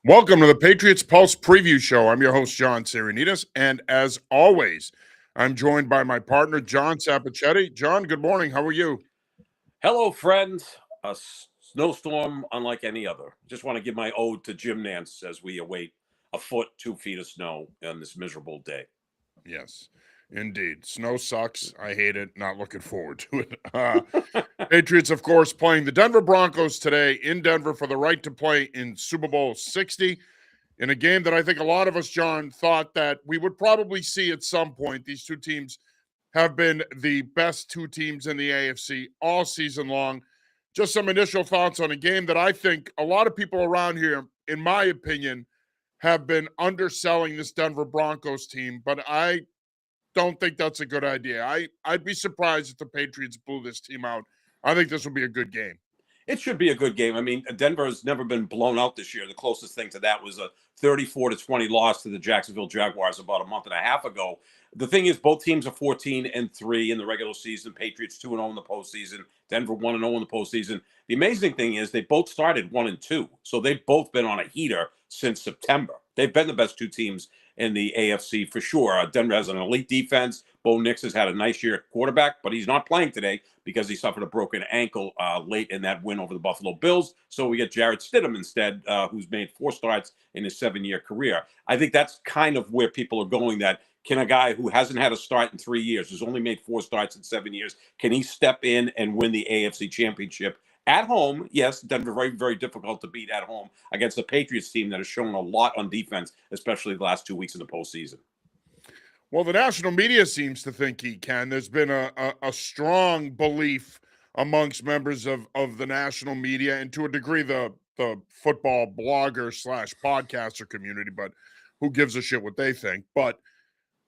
Welcome to the Patriots Pulse Preview Show. I'm your host, John Sirenitas, and as always, I'm joined by my partner, John Sapichetti. John, good morning. How are you? Hello, friends. A snowstorm unlike any other. Just want to give my ode to Jim Nance as we await a foot, 2 feet of snow on this miserable day. Yes, indeed. Snow sucks. I hate it. Not looking forward to it. Patriots, of course, playing the Denver Broncos today in Denver for the right to play in Super Bowl 60 in a game that I think a lot of us, John, thought that we would probably see at some point. These two teams have been the best two teams in the AFC all season long. Just some initial thoughts on a game that I think a lot of people around here, in my opinion, have been underselling this Denver Broncos team, but I don't think that's a good idea. I'd be surprised if the Patriots blew this team out. I think this will be a good game. It should be a good game. I mean, Denver has never been blown out this year. The closest thing to that was a 34-20 loss to the Jacksonville Jaguars about a month and a half ago. The thing is, both teams are 14-3 in the regular season. Patriots 2-0 in the postseason. Denver 1-0 in the postseason. The amazing thing is they both started 1-2, so they've both been on a heater since September. They've been the best two teams in the AFC for sure. Denver has an elite defense. Bo Nix has had a nice year at quarterback, but he's not playing today because he suffered a broken ankle late in that win over the Buffalo Bills. So we get Jarrett Stidham instead, who's made 4 starts in his 7-year career. I think that's kind of where people are going, that can a guy who hasn't had a start in 3 years, who's only made 4 starts in 7 years, can he step in and win the AFC Championship? At home, yes, Denver very, very difficult to beat at home against the Patriots team that has shown a lot on defense, especially the last 2 weeks in the postseason. Well, the national media seems to think he can. There's been a strong belief amongst members of the national media, and to a degree the football blogger slash podcaster community, but who gives a shit what they think. But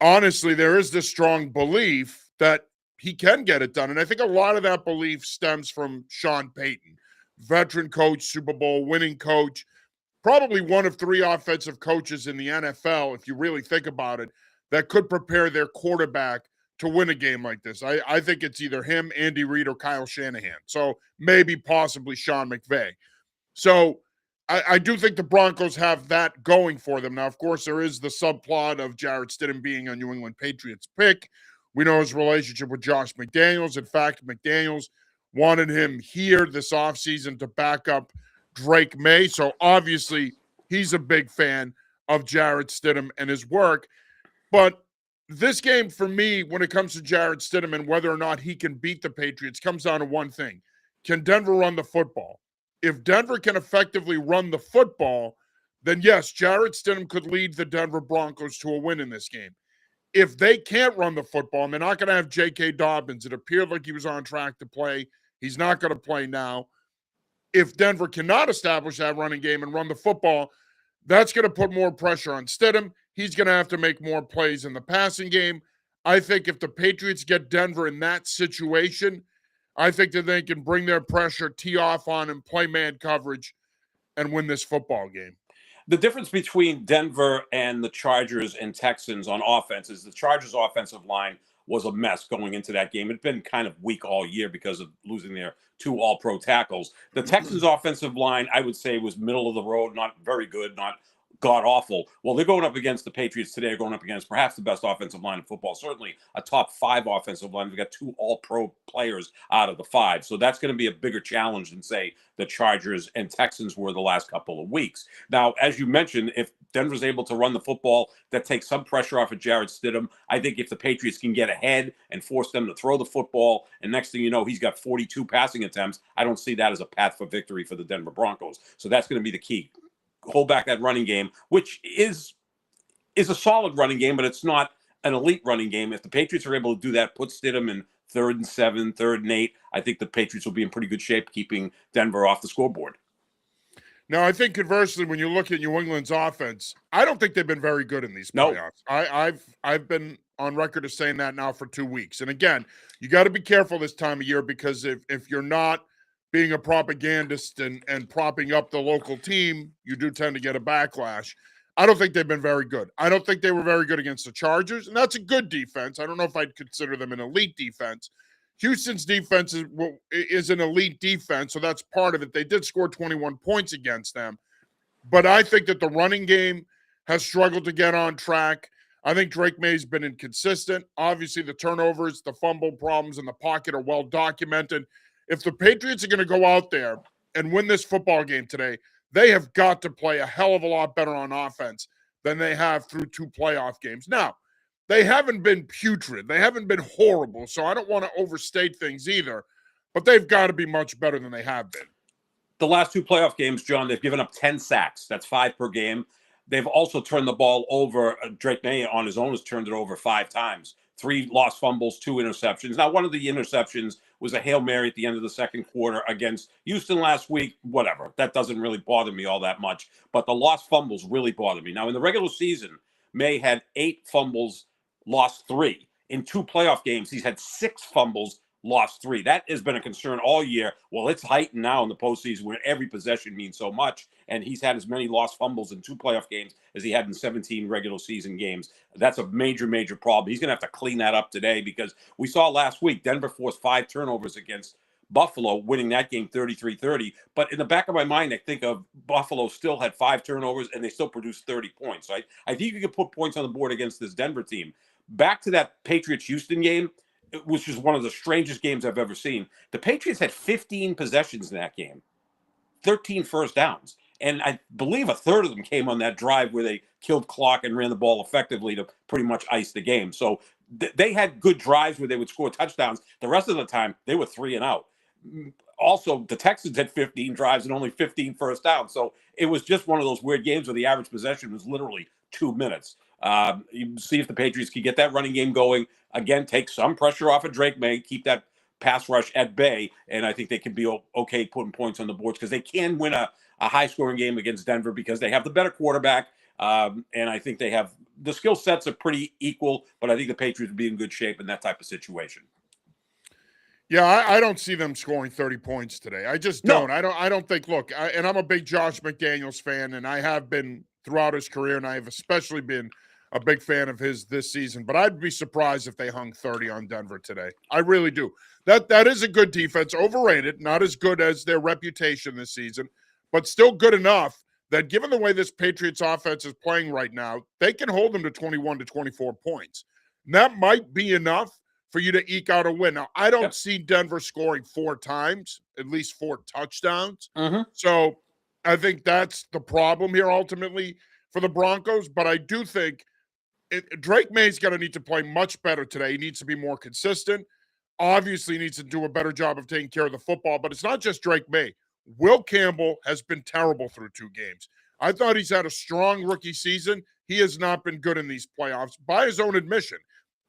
honestly, there is this strong belief that he can get it done. And I think a lot of that belief stems from Sean Payton, veteran coach, Super Bowl winning coach, probably one of 3 offensive coaches in the NFL, if you really think about it, that could prepare their quarterback to win a game like this. I think it's either him, Andy Reid, or Kyle Shanahan. So maybe possibly Sean McVay. So I do think the Broncos have that going for them. Now, of course, there is the subplot of Jarrett Stidham being a New England Patriots pick. We know his relationship with Josh McDaniels. In fact, McDaniels wanted him here this offseason to back up Drake May. So obviously, he's a big fan of Jarrett Stidham and his work. But this game, for me, when it comes to Jarrett Stidham and whether or not he can beat the Patriots, comes down to one thing. Can Denver run the football? If Denver can effectively run the football, then yes, Jarrett Stidham could lead the Denver Broncos to a win in this game. If they can't run the football, and they're not going to have J.K. Dobbins, it appeared like he was on track to play. He's not going to play now. If Denver cannot establish that running game and run the football, that's going to put more pressure on Stidham. He's going to have to make more plays in the passing game. I think if the Patriots get Denver in that situation, I think that they can bring their pressure, tee off on him, play man coverage, and win this football game. The difference between Denver and the Chargers and Texans on offense is the Chargers' offensive line was a mess going into that game. It'd been kind of weak all year because of losing their 2 all-pro tackles. The Texans' offensive line, I would say, was middle of the road, not very good, not god awful. Well, they're going up against the Patriots today, are going up against perhaps the best offensive line in football, certainly a top 5 offensive line. We've got 2 all-pro players out of the 5. So that's going to be a bigger challenge than, say, the Chargers and Texans were the last couple of weeks. Now, as you mentioned, if Denver's able to run the football, that takes some pressure off of Jarrett Stidham. I think if the Patriots can get ahead and force them to throw the football, and next thing you know, he's got 42 passing attempts, I don't see that as a path for victory for the Denver Broncos. So that's going to be the key. Hold back that running game, which is a solid running game, but it's not an elite running game. If the Patriots are able to do that, put Stidham in 3rd and 7, 3rd and 8, I think the Patriots will be in pretty good shape keeping Denver off the scoreboard. Now, I think conversely, when you look at New England's offense, I don't think they've been very good in these playoffs. No. I've been on record of saying that now for 2 weeks. And again, you got to be careful this time of year, because if you're not being a propagandist and propping up the local team, you do tend to get a backlash. I don't think they've been very good. I don't think they were very good against the Chargers, and that's a good defense. I don't know if I'd consider them an elite defense. Houston's defense is an elite defense, so that's part of it. They did score 21 points against them. But I think that the running game has struggled to get on track. I think Drake May's been inconsistent. Obviously, the turnovers, the fumble problems in the pocket are well documented. If the Patriots are going to go out there and win this football game today, they have got to play a hell of a lot better on offense than they have through 2 playoff games. Now, they haven't been putrid. They haven't been horrible. So I don't want to overstate things either, but they've got to be much better than they have been. The last 2 playoff games, John, they've given up 10 sacks. That's 5 per game. They've also turned the ball over. Drake May on his own has turned it over 5 times. 3 lost fumbles, 2 interceptions. Now, one of the interceptions was a Hail Mary at the end of the second quarter against Houston last week. Whatever. That doesn't really bother me all that much. But the lost fumbles really bother me. Now, in the regular season, May had 8 fumbles, lost 3. In 2 playoff games, he's had 6 fumbles, lost 3. That has been a concern all year. Well, it's heightened now in the postseason where every possession means so much. And he's had as many lost fumbles in 2 playoff games as he had in 17 regular season games. That's a major, major problem. He's going to have to clean that up today because we saw last week Denver forced 5 turnovers against Buffalo, winning that game 33-30. But in the back of my mind, I think of Buffalo still had 5 turnovers and they still produced 30 points. Right? I think you can put points on the board against this Denver team. Back to that Patriots-Houston game, which is one of the strangest games I've ever seen. The Patriots had 15 possessions in that game, 13 first downs. And I believe a third of them came on that drive where they killed clock and ran the ball effectively to pretty much ice the game. So they had good drives where they would score touchdowns. The rest of the time, they were 3 and out. Also, the Texans had 15 drives and only 15 first downs. So it was just one of those weird games where the average possession was literally 2 minutes. You see if the Patriots can get that running game going. Again, take some pressure off of Drake May, keep that pass rush at bay, and I think they can be okay putting points on the boards because they can win a high-scoring game against Denver because they have the better quarterback, and I think they have the skill sets are pretty equal, but I think the Patriots would be in good shape in that type of situation. Yeah, I don't see them scoring 30 points today. I just don't. No. I don't think. Look, and I'm a big Josh McDaniels fan, and I have been throughout his career, and I have especially been a big fan of his this season. But I'd be surprised if they hung 30 on Denver today. I really do. That is a good defense, overrated, not as good as their reputation this season, but still good enough that given the way this Patriots offense is playing right now, they can hold them to 21 to 24 points. And that might be enough for you to eke out a win. Now, I don't see Denver scoring 4 times, at least 4 touchdowns. So I think that's the problem here ultimately for the Broncos. But I do think Drake May's going to need to play much better today. He needs to be more consistent. Obviously, he needs to do a better job of taking care of the football. But it's not just Drake May. Will Campbell has been terrible through 2 games. I thought he's had a strong rookie season. He has not been good in these playoffs by his own admission.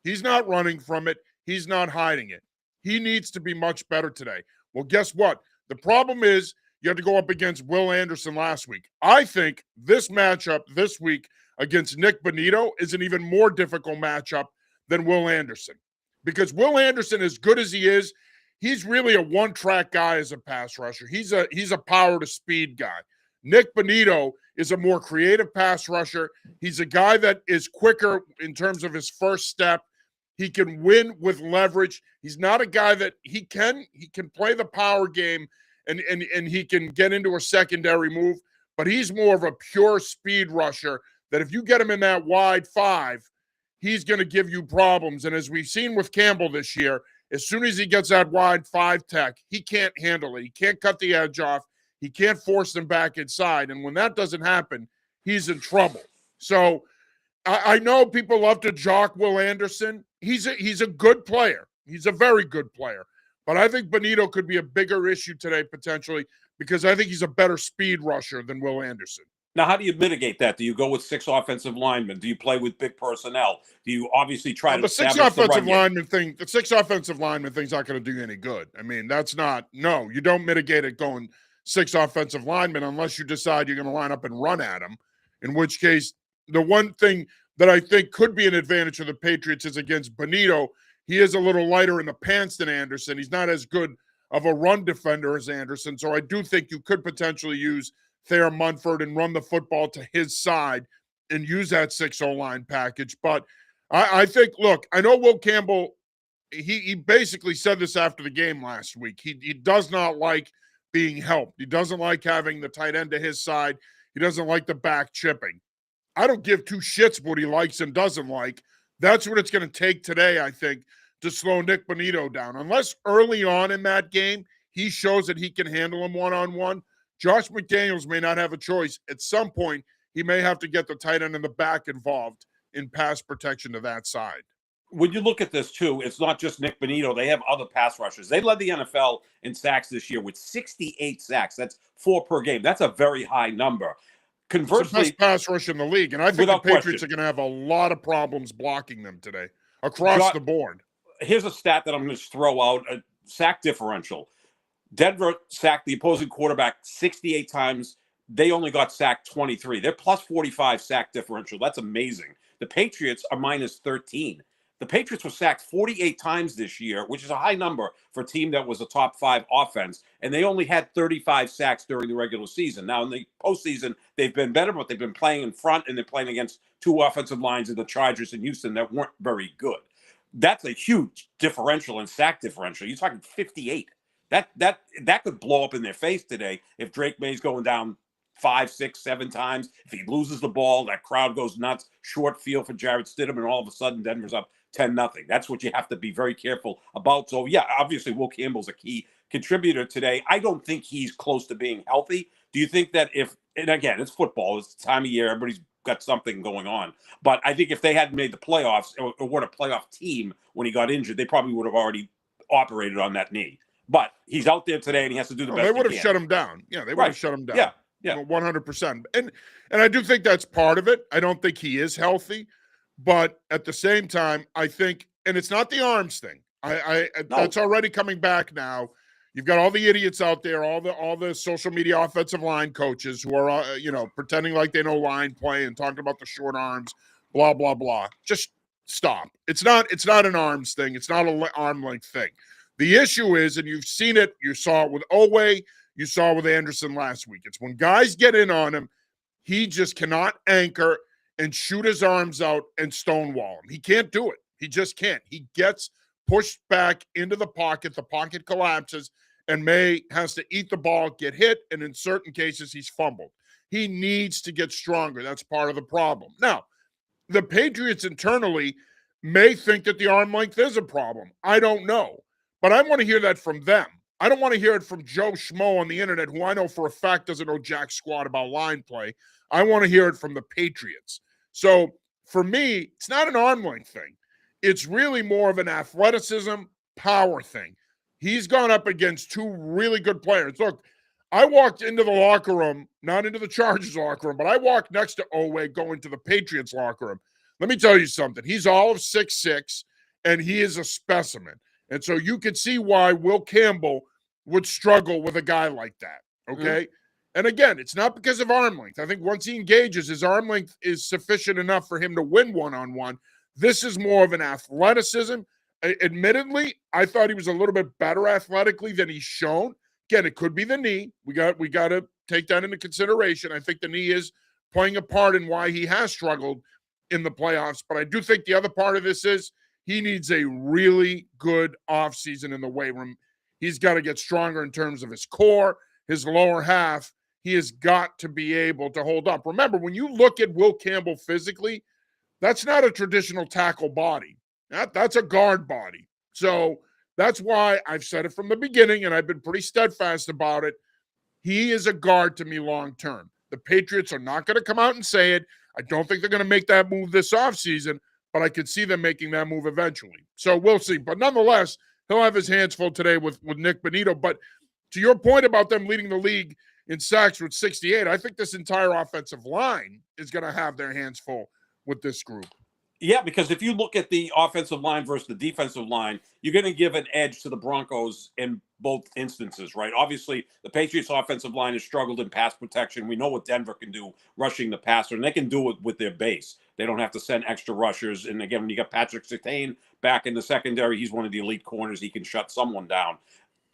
He's not running from it. He's not hiding it. He needs to be much better today. Well, guess what? The problem is you had to go up against Will Anderson last week. I think this matchup this week against Nick Bonito is an even more difficult matchup than Will Anderson. Because Will Anderson, as good as he is, he's really a one-track guy as a pass rusher. He's a power to speed guy. Nick Bonito is a more creative pass rusher. He's a guy that is quicker in terms of his first step. He can win with leverage. He's not a guy that he can play the power game and he can get into a secondary move, but he's more of a pure speed rusher that if you get him in that wide 5, he's going to give you problems. And as we've seen with Campbell this year, as soon as he gets that wide 5 tech, he can't handle it. He can't cut the edge off. He can't force them back inside. And when that doesn't happen, he's in trouble. So I know people love to jock Will Anderson. He's a good player. He's a very good player. But I think Bonito could be a bigger issue today potentially because I think he's a better speed rusher than Will Anderson. Now, how do you mitigate that? Do you go with 6 offensive linemen? Do you play with big personnel? Do you obviously try to the 6 offensive lineman thing? The 6 offensive lineman thing's not going to do you any good. I mean, that's not. No, you don't mitigate it going 6 offensive linemen unless you decide you're going to line up and run at them. In which case, the one thing that I think could be an advantage for the Patriots is against Bonito. He is a little lighter in the pants than Anderson. He's not as good of a run defender as Anderson. So I do think you could potentially use Thayer Munford and run the football to his side and use that 6-0 line package. But I think, look, I know Will Campbell, he basically said this after the game last week. He does not like being helped. He doesn't like having the tight end to his side. He doesn't like the back chipping. I don't give two shits what he likes and doesn't like. That's what it's going to take today, I think, to slow Nick Bonito down. Unless early on in that game, he shows that he can handle him one-on-one, Josh McDaniels may not have a choice. At some point, he may have to get the tight end in the back involved in pass protection to that side. When you look at this, too, it's not just Nick Bonito. They have other pass rushers. They led the NFL in sacks this year with 68 sacks. That's 4 per game. That's a very high number. Conversely, it's the best pass rush in the league, and I think the Patriots are going to have a lot of problems blocking them today across the board. Here's a stat that I'm going to throw out, a sack differential. Denver sacked the opposing quarterback 68 times. They only got sacked 23. They're plus 45 sack differential. That's amazing. The Patriots are minus 13. The Patriots were sacked 48 times this year, which is a high number for a team that was a top 5 offense, and they only had 35 sacks during the regular season. Now, in the postseason, they've been better, but they've been playing in front, and they're playing against 2 offensive lines in the Chargers and Houston that weren't very good. That's a huge differential in sack differential. You're talking 58. That could blow up in their face today if Drake May's going down 5, 6, 7 times. If he loses the ball, that crowd goes nuts. Short field for Jarrett Stidham, and all of a sudden Denver's up 10-0. That's what you have to be very careful about. So, yeah, obviously Will Campbell's a key contributor today. I don't think he's close to being healthy. Do you think that and again, it's football, it's the time of year, everybody's got something going on. But I think if they hadn't made the playoffs or weren't a playoff team when he got injured, they probably would have already operated on that knee. But he's out there today, and he has to do the best. They would have shut him down. Yeah, they would have shut him down. Yeah, 100%. And I do think that's part of it. I don't think he is healthy, but at the same time, I think, and it's not the arms thing. That's already coming back now. You've got all the idiots out there, all the social media offensive line coaches who are pretending like they know line play and talking about the short arms, blah blah blah. Just stop. It's not an arms thing. It's not an arm length thing. The issue is, and you've seen it, you saw it with Owe, you saw it with Anderson last week. It's when guys get in on him, he just cannot anchor and shoot his arms out and stonewall him. He can't do it. He just can't. He gets pushed back into the pocket collapses, and May has to eat the ball, get hit, and in certain cases, he's fumbled. He needs to get stronger. That's part of the problem. Now, the Patriots internally may think that the arm length is a problem. I don't know. But I want to hear that from them. I don't want to hear it from Joe Schmo on the internet, who I know for a fact doesn't know jack squat about line play. I want to hear it from the Patriots. So for me, it's not an arm length thing. It's really more of an athleticism, power thing. He's gone up against 2 really good players. Look, I walked into the locker room, not into the Chargers locker room, but I walked next to Owe going to the Patriots locker room. Let me tell you something. He's all of 6'6", and he is a specimen. And so you could see why Will Campbell would struggle with a guy like that, okay? And again, it's not because of arm length. I think once he engages, his arm length is sufficient enough for him to win one-on-one. This is more of an athleticism. Admittedly, I thought he was a little bit better athletically than he's shown. Again, it could be the knee. We got to take that into consideration. I think the knee is playing a part in why he has struggled in the playoffs. But I do think the other part of this is he needs a really good offseason in the weight room. He's got to get stronger in terms of his core, his lower half. He has got to be able to hold up. Remember, when you look at Will Campbell physically, that's not a traditional tackle body. That's a guard body. So that's why I've said it from the beginning, and I've been pretty steadfast about it. He is a guard to me long term. The Patriots are not going to come out and say it. I don't think they're going to make that move this offseason, but I could see them making that move eventually. So we'll see. But nonetheless, he'll have his hands full today with Nick Bonito. But to your point about them leading the league in sacks with 68, I think this entire offensive line is going to have their hands full with this group. Yeah, because if you look at the offensive line versus the defensive line, you're going to give an edge to the Broncos in both instances, right? Obviously, the Patriots' offensive line has struggled in pass protection. We know what Denver can do rushing the passer, and they can do it with their base. They don't have to send extra rushers. And again, when you got Patrick Surtain back in the secondary, he's one of the elite corners. He can shut someone down.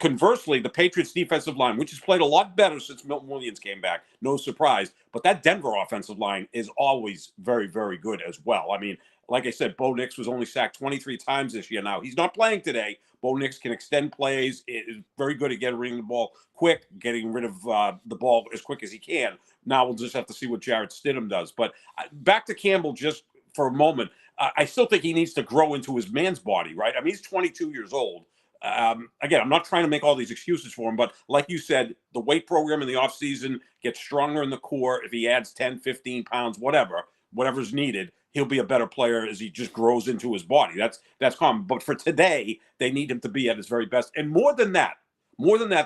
Conversely, the Patriots' defensive line, which has played a lot better since Milton Williams came back, no surprise, but that Denver offensive line is always very, very good as well. I mean, like I said, Bo Nix was only sacked 23 times this year now. He's not playing today. Bo Nix can extend plays. Is very good at getting rid of the ball quick, getting rid of the ball as quick as he can. Now we'll just have to see what Jarrett Stidham does. But back to Campbell just for a moment. I still think he needs to grow into his man's body, right? I mean, he's 22 years old. Again, I'm not trying to make all these excuses for him, but like you said, the weight program in the offseason gets stronger in the core. If he adds 10, 15 pounds, whatever's needed, he'll be a better player as he just grows into his body. That's common. But for today, they need him to be at his very best. And more than that,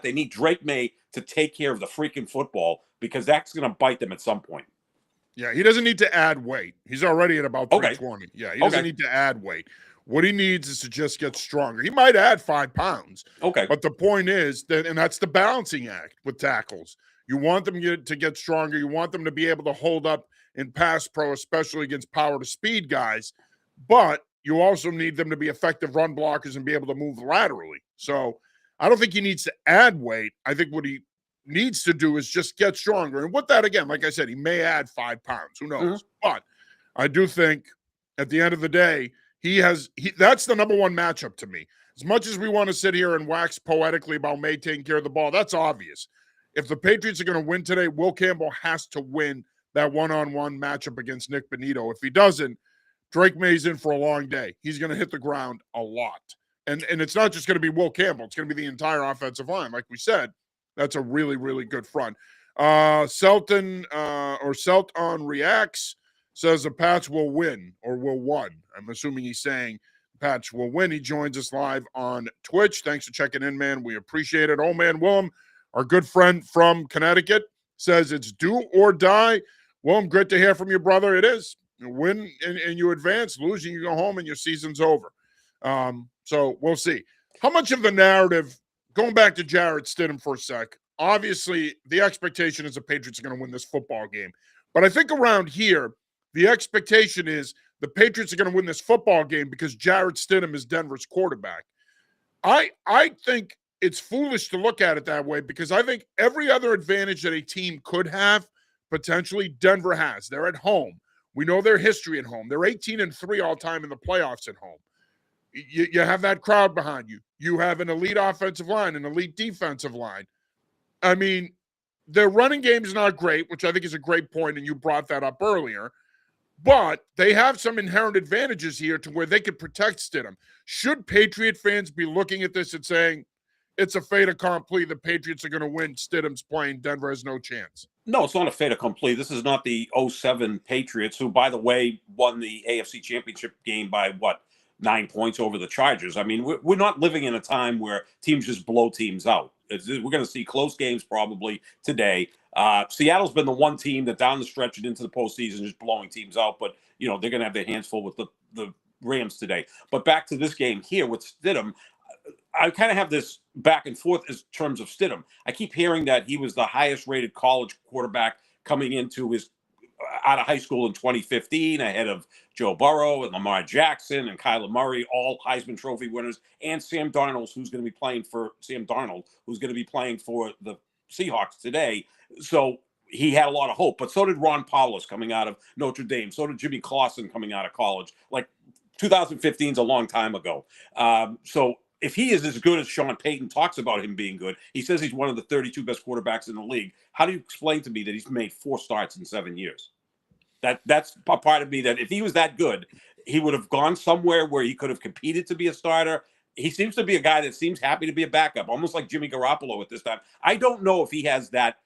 they need Drake May to take care of the freaking football, because that's going to bite them at some point. Yeah, he doesn't need to add weight. He's already at about 320. Yeah, he doesn't need to add weight. What he needs is to just get stronger. He might add 5 pounds. Okay. But the point is that, and that's the balancing act with tackles. You want them to get stronger. You want them to be able to hold up in pass pro, especially against power to speed guys. But you also need them to be effective run blockers and be able to move laterally. So I don't think he needs to add weight. I think what he needs to do is just get stronger. And with that, again, like I said, he may add 5 pounds. Who knows? Mm-hmm. But I do think at the end of the day, that's the number one matchup to me. As much as we want to sit here and wax poetically about May taking care of the ball, that's obvious. If the Patriots are going to win today, Will Campbell has to win that one-on-one matchup against Nick Bonito. If he doesn't, Drake May's in for a long day. He's going to hit the ground a lot. And it's not just going to be Will Campbell. It's going to be the entire offensive line. Like we said, that's a really, really good front. Selton reacts, says the Pats will win or will won. I'm assuming he's saying Pats will win. He joins us live on Twitch. Thanks for checking in, man. We appreciate it. Old man Willem, our good friend from Connecticut, says it's do or die. Willem, great to hear from you, brother. It is. You win and you advance. Losing, you go home and your season's over. So we'll see. How much of the narrative, going back to Jarrett Stidham for a sec, obviously the expectation is the Patriots are going to win this football game. But I think around here, the expectation is the Patriots are going to win this football game because Jarrett Stidham is Denver's quarterback. I think it's foolish to look at it that way, because I think every other advantage that a team could have, potentially, Denver has. They're at home. We know their history at home. They're 18-3 all time in the playoffs at home. You have that crowd behind you. You have an elite offensive line, an elite defensive line. I mean, their running game is not great, which I think is a great point, and you brought that up earlier. But they have some inherent advantages here to where they could protect Stidham. Should Patriot fans be looking at this and saying, it's a fait accompli, the Patriots are going to win, Stidham's playing, Denver has no chance? No, it's not a fait accompli. This is not the 07 Patriots, who, by the way, won the AFC Championship game by, 9 points over the Chargers. I mean, we're not living in a time where teams just blow teams out. We're going to see close games probably today. Seattle's been the one team that down the stretch and into the postseason just blowing teams out, but they're going to have their hands full with the Rams today. But back to this game here with Stidham, I kind of have this back and forth in terms of Stidham. I keep hearing that he was the highest rated college quarterback coming into his out of high school in 2015, ahead of Joe Burrow and Lamar Jackson and Kyler Murray, all Heisman Trophy winners, and Sam Darnold, who's going to be playing for the Seahawks today. So he had a lot of hope, but so did Ron Powlus coming out of Notre Dame. So did Jimmy Clausen coming out of college. Like 2015 is a long time ago. So if he is as good as Sean Payton talks about him being good, he says he's one of the 32 best quarterbacks in the league. How do you explain to me that he's made 4 starts in 7 years? That's a part of me that if he was that good, he would have gone somewhere where he could have competed to be a starter. He seems to be a guy that seems happy to be a backup, almost like Jimmy Garoppolo at this time. I don't know if he has that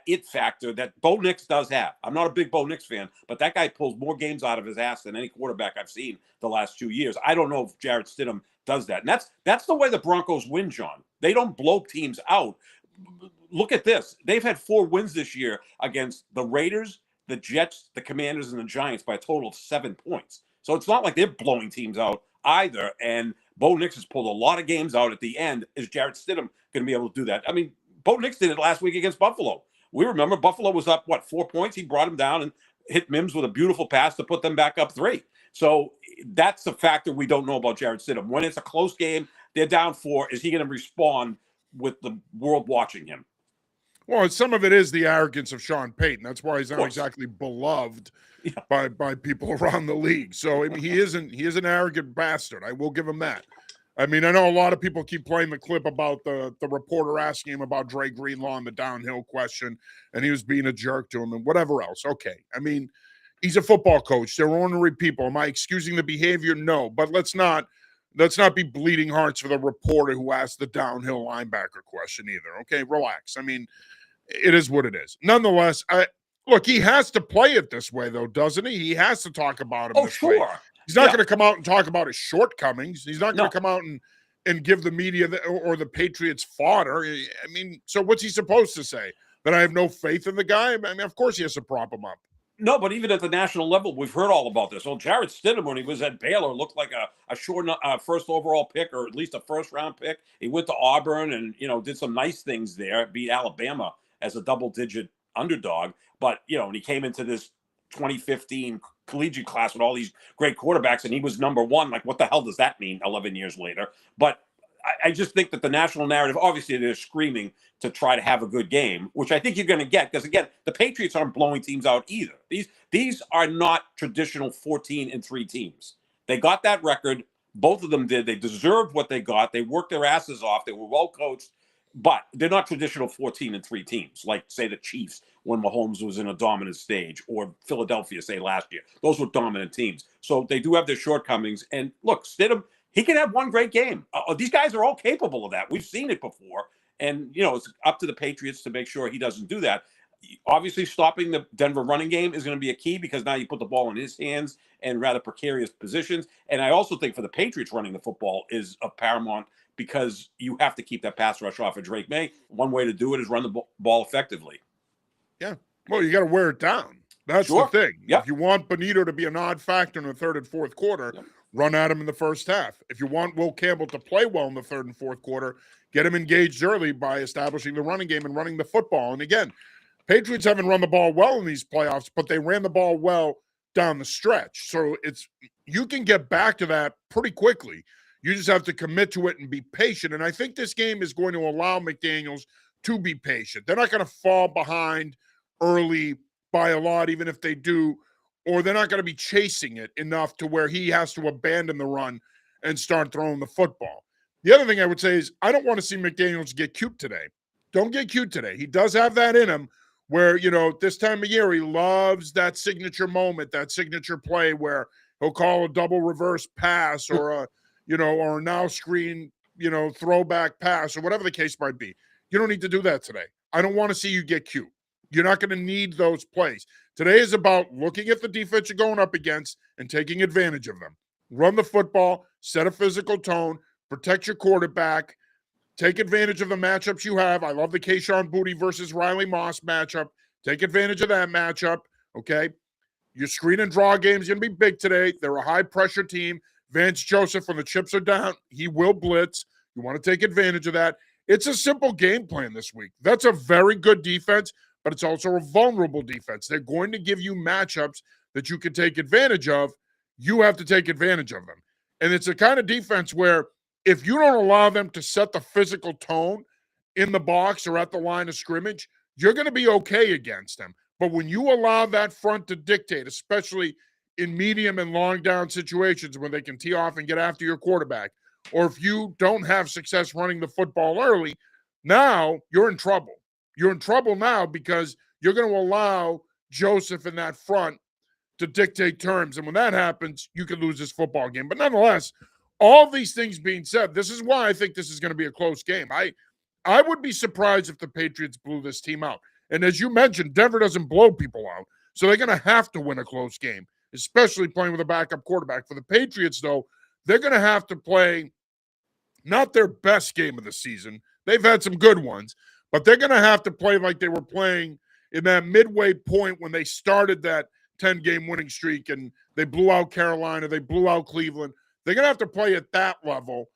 it factor that Bo Nix does have. I'm not a big Bo Nix fan, but that guy pulls more games out of his ass than any quarterback I've seen the last 2 years. I don't know if Jarrett Stidham does that. And that's the way the Broncos win, John. They don't blow teams out. Look at this. They've had 4 wins this year against the Raiders, the Jets, the Commanders, and the Giants by a total of 7 points. So it's not like they're blowing teams out either. And Bo Nix has pulled a lot of games out at the end. Is Jarrett Stidham going to be able to do that? I mean, Bo Nix did it last week against Buffalo. We remember Buffalo was up, 4 points? He brought him down and hit Mims with a beautiful pass to put them back up 3. So that's the factor we don't know about Jarrett Stidham. When it's a close game, they're down 4. Is he going to respond with the world watching him? Well, some of it is the arrogance of Sean Payton. That's why he's not exactly beloved by people around the league. So I mean, he is an arrogant bastard. I will give him that. I mean, I know a lot of people keep playing the clip about the reporter asking him about Dre Greenlaw and the downhill question, and he was being a jerk to him and whatever else. Okay. I mean, he's a football coach. They're ordinary people. Am I excusing the behavior? No. But let's not be bleeding hearts for the reporter who asked the downhill linebacker question either. Okay, relax. I mean, it is what it is. Nonetheless, look, he has to play it this way, though, doesn't he? He has to talk about him this way. Sure. He's not going to come out and talk about his shortcomings. He's not going to come out and give the media or the Patriots fodder. I mean, so what's he supposed to say? That I have no faith in the guy? I mean, of course he has to prop him up. No, but even at the national level, we've heard all about this. Well, Jarrett Stidham, when he was at Baylor, looked like a sure first overall pick, or at least a first-round pick. He went to Auburn and, did some nice things there, beat Alabama as a double-digit underdog. But, when he came into this 2015 collegiate class with all these great quarterbacks and he was number one, like, what the hell does that mean 11 years later? But I just think that the national narrative, obviously they're screaming to try to have a good game, which I think you're going to get, because again, the Patriots aren't blowing teams out either. These are not traditional 14-3 teams. They got that record. Both of them did. They deserved what they got. They worked their asses off. They were well coached, but they're not traditional 14-3 teams, like say the Chiefs when Mahomes was in a dominant stage, or Philadelphia, say last year. Those were dominant teams. So they do have their shortcomings. And look, Stidham, he can have one great game. These guys are all capable of that. We've seen it before. And, it's up to the Patriots to make sure he doesn't do that. Obviously, stopping the Denver running game is going to be a key, because now you put the ball in his hands in rather precarious positions. And I also think for the Patriots, running the football is of paramount, because you have to keep that pass rush off of Drake May. One way to do it is run the ball effectively. Yeah. Well, you got to wear it down. That's the thing. Yep. If you want Benito to be an odd factor in the third and fourth quarter, run at him in the first half. If you want Will Campbell to play well in the third and fourth quarter, get him engaged early by establishing the running game and running the football. And again, Patriots haven't run the ball well in these playoffs, but they ran the ball well down the stretch. So you can get back to that pretty quickly. You just have to commit to it and be patient. And I think this game is going to allow McDaniels to be patient. They're not going to fall behind early by a lot, even if they do, or they're not going to be chasing it enough to where he has to abandon the run and start throwing the football. The other thing I would say is I don't want to see McDaniels get cute today. Don't get cute today. He does have that in him where, this time of year, he loves that signature moment, that signature play where he'll call a double reverse pass or or a now screen, throwback pass or whatever the case might be. You don't need to do that today. I don't want to see you get cute. You're not going to need those plays. Today is about looking at the defense you're going up against and taking advantage of them. Run the football, set a physical tone, protect your quarterback, take advantage of the matchups you have. I love the Kayshon Boutte versus Riley Moss matchup. Take advantage of that matchup, okay? Your screen and draw game is going to be big today. They're a high-pressure team. Vance Joseph, when the chips are down, he will blitz. You want to take advantage of that. It's a simple game plan this week. That's a very good defense, but it's also a vulnerable defense. They're going to give you matchups that you can take advantage of. You have to take advantage of them. And it's a kind of defense where if you don't allow them to set the physical tone in the box or at the line of scrimmage, you're going to be okay against them. But when you allow that front to dictate, especially in medium and long down situations when they can tee off and get after your quarterback, or if you don't have success running the football early, now you're in trouble. You're in trouble now because you're going to allow Joseph in that front to dictate terms. And when that happens, you can lose this football game. But nonetheless, all these things being said, this is why I think this is going to be a close game. I would be surprised if the Patriots blew this team out. And as you mentioned, Denver doesn't blow people out. So they're going to have to win a close game, especially playing with a backup quarterback. For the Patriots, though, they're going to have to play not their best game of the season. They've had some good ones, but they're going to have to play like they were playing in that midway point when they started that 10-game winning streak and they blew out Carolina, they blew out Cleveland. They're going to have to play at that level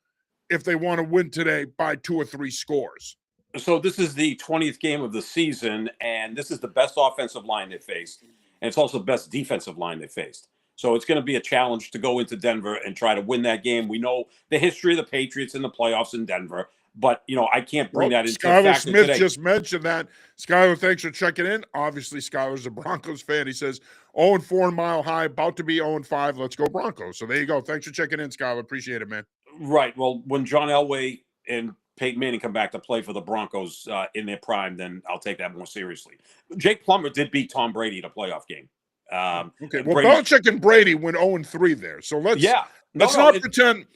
if they want to win today by 2 or 3 scores. So this is the 20th game of the season, and this is the best offensive line they faced, and it's also the best defensive line they faced. So it's going to be a challenge to go into Denver and try to win that game. We know the history of the Patriots in the playoffs in Denver, but, I can't bring that into Skylar factor Smith today. just mentioned that. Skylar, thanks for checking in. Obviously, Skylar's a Broncos fan. He says 0-4 in Mile High, about to be 0-5. Let's go Broncos. So there you go. Thanks for checking in, Skylar. Appreciate it, man. Right. Well, when John Elway and Peyton Manning come back to play for the Broncos in their prime, then I'll take that more seriously. Jake Plummer did beat Tom Brady in a playoff game. Okay. And Well, Brady's, Belichick and Brady went 0-3 there. So yeah. let's No, not pretend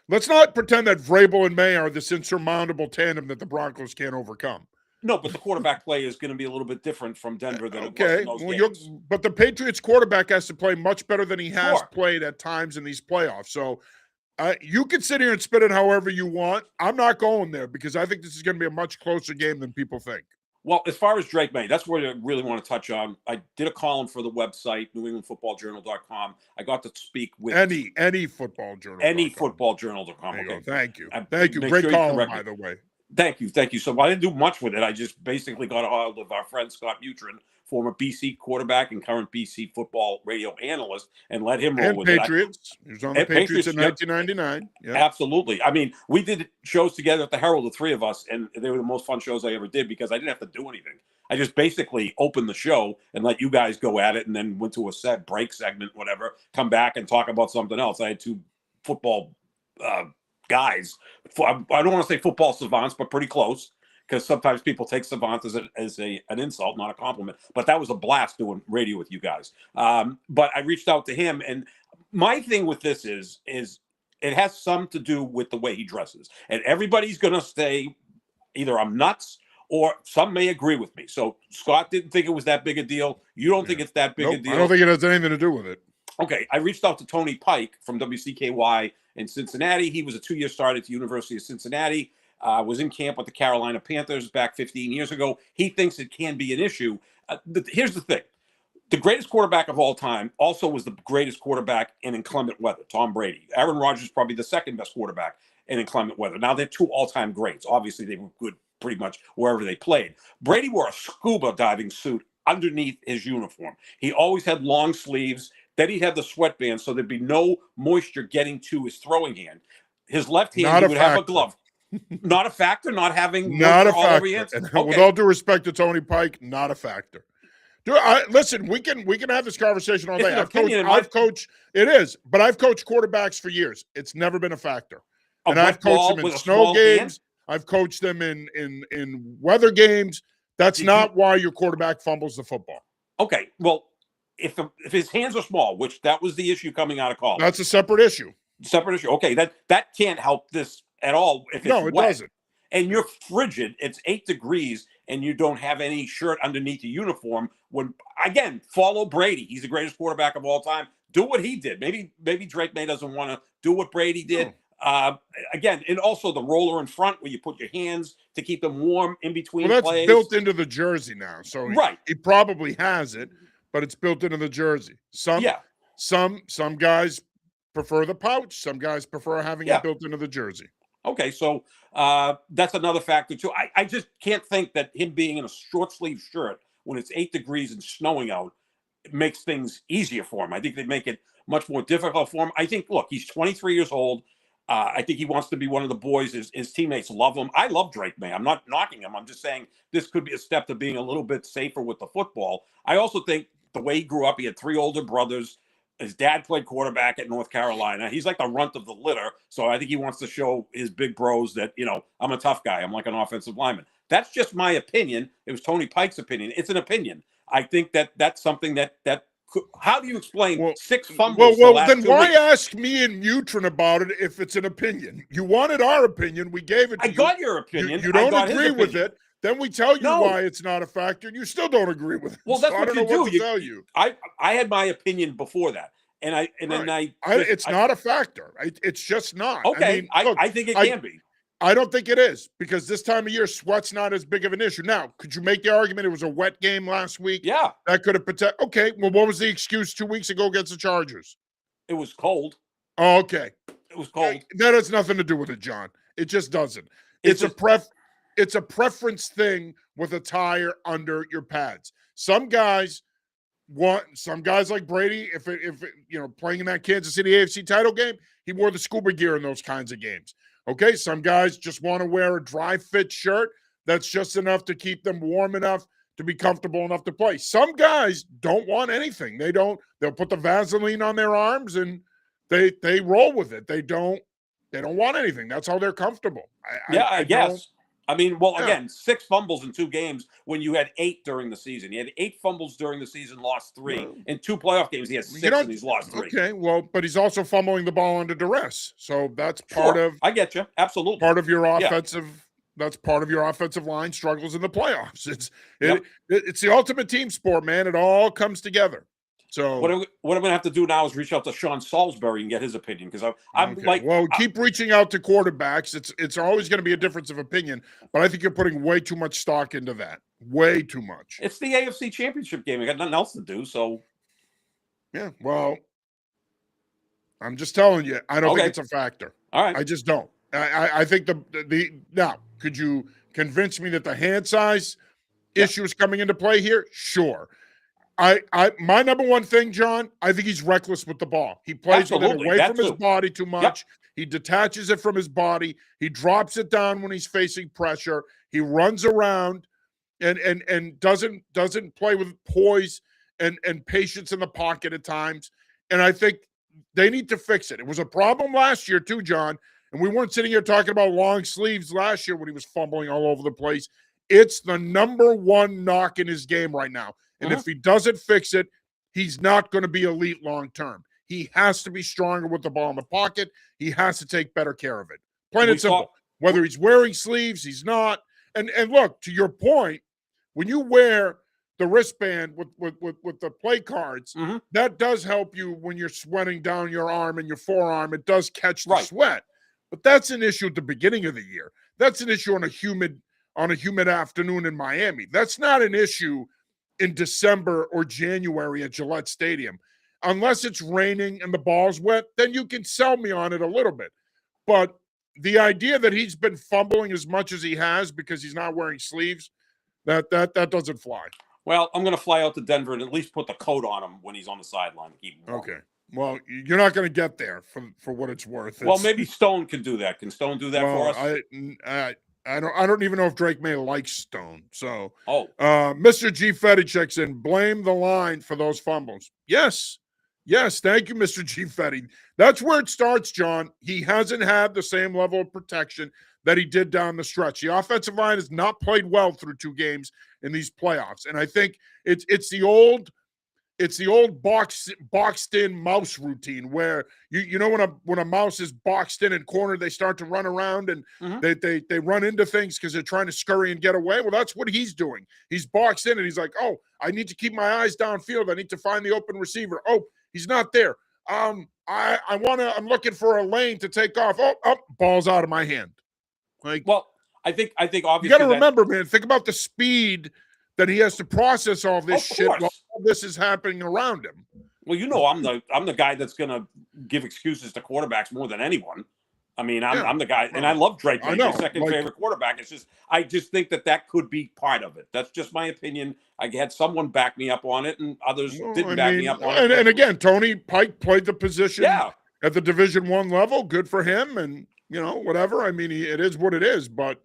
that Vrabel and May are this insurmountable tandem that the Broncos can't overcome. no, but the quarterback play is going to be a little bit different from Denver than it was Okay. in those Well, games. but the Patriots quarterback has to play much better than he has Sure. played at times in these playoffs. So you can sit here and spin it however you want. I'm not going there because I think this is going to be a much closer game than people think. Well, as far as Drake May, that's what I really want to touch on. I did a column for the website, NewEnglandFootballJournal.com. I got to speak with any football journal. AnyFootballJournal.com. Okay. Thank you. Thank you. Great column, by the way. Thank you. So I didn't do much with it. I just basically got a hold of our friend Scott Mutrin, former BC quarterback and current BC football radio analyst, and let him roll with Patriots. He was on the Patriots in 1999. Yep. Absolutely. I mean, we did shows together at the Herald, the three of us, and they were the most fun shows I ever did because I didn't have to do anything. I just basically opened the show and let you guys go at it, and then went to a break segment, whatever, come back and talk about something else. I had two football guys. I don't want to say football savants, but pretty close, because sometimes people take savant as an insult, not a compliment. But that was a blast doing radio with you guys. But I reached out to him, and my thing with this is it has some to do with the way he dresses. And everybody's going to say either I'm nuts or some may agree with me. So Scott didn't think it was that big a deal. You don't think it's that big a deal. I don't think it has anything to do with it. Okay, I reached out to Tony Pike from WCKY in Cincinnati. He was a 2-year starter at the University of Cincinnati, was in camp with the Carolina Panthers back 15 years ago. He thinks it can be an issue. Here's the thing. The greatest quarterback of all time also was the greatest quarterback in inclement weather, Tom Brady. Aaron Rodgers is probably the second best quarterback in inclement weather. Now, they're two all-time greats. Obviously, they were good pretty much wherever they played. Brady wore a scuba diving suit underneath his uniform. He always had long sleeves. Then he'd have the sweatband, so there'd be no moisture getting to his throwing hand. His left hand, he would have a glove. Not a factor, not having moisture all over your hands? Okay. With all due respect to Tony Pike, not a factor. Listen, we can have this conversation all day. I've coached. It is, but I've coached quarterbacks for years. It's never been a factor. And I've coached them in snow games. I've coached them in weather games. That's not why your quarterback fumbles the football. Okay, well, if his hands are small, which that was the issue coming out of college. That's a separate issue. Okay, that can't help this at all if it's it wet. Doesn't. And you're frigid. It's 8 degrees, and you don't have any shirt underneath the uniform. When again, follow Brady. He's the greatest quarterback of all time. Do what he did. Maybe Drake May doesn't want to do what Brady did. Again, and also the roller in front where you put your hands to keep them warm in between plays. Well, that's built into the jersey now. So right. He probably has it, but it's built into the jersey. Some guys prefer the pouch. Some guys prefer having it built into the jersey. Okay, so that's another factor too. I just can't think that him being in a short sleeve shirt when it's 8 degrees and snowing out makes things easier for him. I think they make it much more difficult for him. I think, look, he's 23 years old. I think he wants to be one of the boys. His teammates love him. I love Drake May. I'm not knocking him. I'm just saying this could be a step to being a little bit safer with the football. I also think the way he grew up, he had 3 older brothers. His dad played quarterback at North Carolina. He's like the runt of the litter. So I think he wants to show his big bros that, I'm a tough guy. I'm like an offensive lineman. That's just my opinion. It was Tony Pike's opinion. It's an opinion. I think that's something that how do you explain 6 fumbles? Well, then why ask me and Mutrin about it if it's an opinion? You wanted our opinion. We gave it to you. I got your opinion. You don't agree with it. Then we tell you why it's not a factor, and you still don't agree with it. Well, that's what you do. I don't know what to tell you. I had my opinion before that, it's not a factor. It's just not. Okay, I think it can be. I don't think it is because this time of year, sweat's not as big of an issue. Now, could you make the argument it was a wet game last week? Yeah. That could have protected. Okay, well, what was the excuse 2 weeks ago against the Chargers? It was cold. Oh, okay. It was cold. That has nothing to do with it, John. It just doesn't. It's a preference thing with a tire under your pads. Some guys like Brady, if playing in that Kansas City AFC title game, he wore the scuba gear in those kinds of games. Okay, some guys just want to wear a dry fit shirt that's just enough to keep them warm enough to be comfortable enough to play. Some guys don't want anything. They'll put the Vaseline on their arms and they roll with it. They don't They don't want anything. That's how they're comfortable. I guess. I mean, well, Yeah. again, 6 fumbles in 2 games when you had 8 during the season. He had 8 fumbles during the season, lost 3. Well, In 2 playoff games, he has 6 and he's lost 3. Okay, well, but he's also fumbling the ball under duress. So that's Sure, I get you. Absolutely. part of your Yeah. offensive. That's part of your offensive line struggles in the playoffs. It's the ultimate team sport, man. It all comes together. So what I'm going to have to do now is reach out to Sean Salisbury and get his opinion, because I'm okay. like, well, keep reaching out to quarterbacks. It's always going to be a difference of opinion, but I think you're putting way too much stock into that. Way too much. It's the AFC Championship game. I got nothing else to do, so Yeah. Well, I'm just telling you, I don't think it's a factor. All right. I just don't. I think now, could you convince me that the hand size issue is coming into play here? Sure. My number one thing, John, I think he's reckless with the ball. He plays with it away from his body too much. Yep. He detaches it from his body. He drops it down when he's facing pressure. He runs around and doesn't play with poise and patience in the pocket at times. And I think they need to fix it. It was a problem last year too, John. And we weren't sitting here talking about long sleeves last year when he was fumbling all over the place. It's the number one knock in his game right now. And if he doesn't fix it, he's not going to be elite long term. He has to be stronger with the ball in the pocket. He has to take better care of it. Plain and simple. Whether he's wearing sleeves, he's not. And look, to your point, when you wear the wristband with the play cards, that does help you when you're sweating down your arm and your forearm. It does catch the sweat. But that's an issue at the beginning of the year. That's an issue on a humid afternoon in Miami. That's not an issue in December or January at Gillette Stadium. Unless it's raining and the ball's wet, then you can sell me on it a little bit. But the idea that he's been fumbling as much as he has because he's not wearing sleeves, that doesn't fly. Well, I'm going to fly out to Denver and at least put the coat on him when he's on the sideline to keep him warm. Okay. Well, you're not going to get there for what it's worth. Well, maybe Stone can do that. Can Stone do that for us? I don't even know if Drake May likes Stone. So, Mr. G. Fetty checks in. Blame the line for those fumbles. Yes. Thank you, Mr. G. Fetty. That's where it starts, John. He hasn't had the same level of protection that he did down the stretch. The offensive line has not played well through 2 games in these playoffs, and I think it's the old boxed in mouse routine where you know when a mouse is boxed in and cornered, they start to run around and they run into things because they're trying to scurry and get away. Well, that's what he's doing. He's boxed in and he's like, oh, I need to keep my eyes downfield. I need to find the open receiver. Oh, he's not there. I'm looking for a lane to take off. Oh, ball's out of my hand. Like, well, I think obviously you got to remember, man. Think about the speed that he has to process all this shit while all this is happening around him. Well, you know, I'm the guy that's going to give excuses to quarterbacks more than anyone. I mean, I'm the guy, and I love Drake. He's my second favorite quarterback. I just think that could be part of it. That's just my opinion. I had someone back me up on it, and others didn't back me up on it. And again, Tony Pike played the position at the Division I level. Good for him, and whatever. I mean, it is what it is. But